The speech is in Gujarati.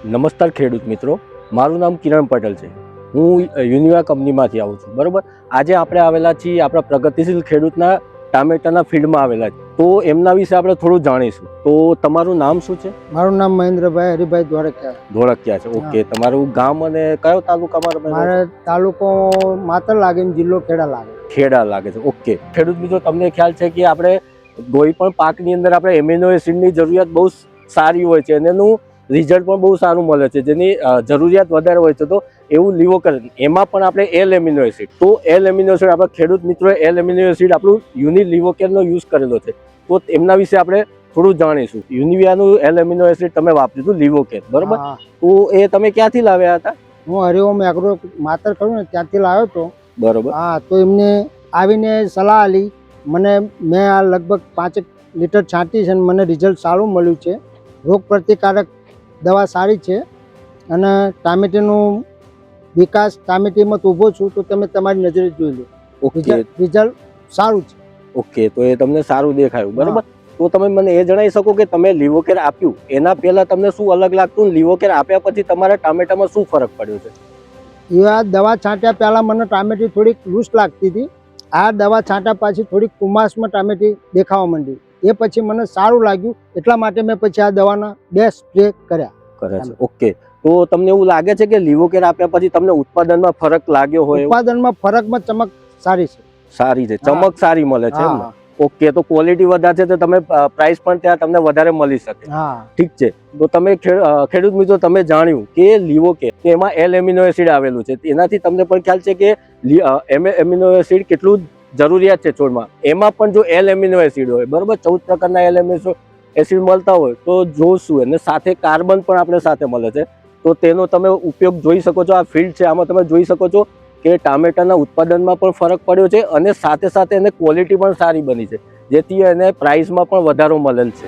નમસ્કાર ખેડૂત મિત્રો, મારું નામ કિરણ પટેલ છે. હું યુનિવા કંપનીમાંથી આવું છું. બરાબર, આજે આપણે આવેલા છીએ આપણા પ્રગતિશીલ ખેડૂતના ટામેટાના ફિલ્ડમાં આવેલા છે. તો એમના વિશે આપણે થોડું જાણીશું. તો તમારું નામ શું છે? મારું નામ મહેન્દ્રભાઈ હરિભાઈ ધોળકિયા છે. ઓકે, તમારું ગામ અને કયો તાલુકામાં? મારે તાલુકો માતર લાગે ને જિલ્લો ખેડા લાગે. ખેડા લાગે છે. ઓકે, ખેડૂત મિત્રો, તમને ખ્યાલ છે કે આપણે કોઈ પણ પાકની અંદર આપણે એમિનો એસિડની જરૂરિયાત બહુ સારી હોય છે અને એનું રિઝલ્ટ પણ બહુ સારું મળે છે. જેની જરૂરિયાત વધારે હોય છે તો એવું લીવોકર, એમાં પણ આપણે એલ એમિનો એસિડ, તો એલ એમિનો એસિડ આપણા ખેડૂત મિત્રોએ એલ એમિનો એસિડ આપણું યુનિ લીવોકેરનો યુઝ કરેલો છે. તો એમના વિશે આપણે થોડું જાણીશું. યુનિવિયાનું એલ એમિનો એસિડ તમે વાપર્યું હતું લીવોકેર, બરાબર? તો એ તમે ક્યાંથી લાવ્યા હતા? હું હરિઓમ એગ્રો માતર કરું ને ત્યાંથી લાવ્યો હતો. બરોબર. હા, તો એમને આવીને સલાહ આલી મને. મેં આ લગભગ 5 લીટર છાંટી છે અને મને રિઝલ્ટ સારું મળ્યું છે. રોગ પ્રતિકારક દવા સારી છે અને ટામેટીનું વિકાસ ટામેટીમાં ઊભો છું તો તમે તમારી નજરે જોઈ લો. ઓકે, રિઝલ્ટ સારું છે. ઓકે, તો એ તમને સારું દેખાયું, બરાબર? તો તમે મને એ જણાવી શકો કે તમે લીવોકેર આપ્યું એના પહેલા તમને શું અલગ લાગતું, લીવોકેર આપ્યા પછી તમારા ટામેટામાં શું ફરક પડ્યો છે? એ દવા છાંટ્યા પહેલાં મને ટામેટી થોડીક લૂસ લાગતી હતી. આ દવા છાંટ્યા પછી થોડીક કુમાસમાં ટામેટી દેખાવા માંડી. એ પછી મને સારું લાગ્યું, એટલા માટે મેં પછી આ દવાના 2 સ્પ્રે કર્યા. ઓકે, તો તમને એવું લાગે છે કે લીવોકેર આપ્યા પછી તમને ઉત્પાદનમાં ફરક લાગ્યો હોય? ઉત્પાદનમાં ફરકમાં ચમક સારી છે. સારી છે, ચમક સારી મળે છે એમ ને? ઓકે, તો ક્વોલિટી વધારે છે તો તમે પ્રાઇસ પણ ત્યાં તમને વધારે મળી શકે. ઠીક છે. તો તમે ખેડૂત મિત્રો, તમે જાણ્યું કે લીવોકેર એમાં એલ એમિનો એસિડ આવેલું છે. એનાથી તમને પણ ખ્યાલ છે કે એમિનો એસિડ કેટલું જરૂરિયાત છે છોડમાં. એમાં પણ જો એલ એમિનો એસિડ હોય, બરોબર, 14 પ્રકારના એલ એમિનો એસિડ મળતા હોય તો જોશું. અને સાથે કાર્બન પણ આપણે સાથે મળે છે. તો તેનો તમે ઉપયોગ જોઈ શકો છો. આ ફિલ્ડ છે, આમાં તમે જોઈ શકો છો કે ટામેટાના ઉત્પાદનમાં પણ ફરક પડ્યો છે અને સાથે સાથે એને ક્વોલિટી પણ સારી બની છે, જેથી એને પ્રાઇસમાં પણ વધારો મળેલ છે.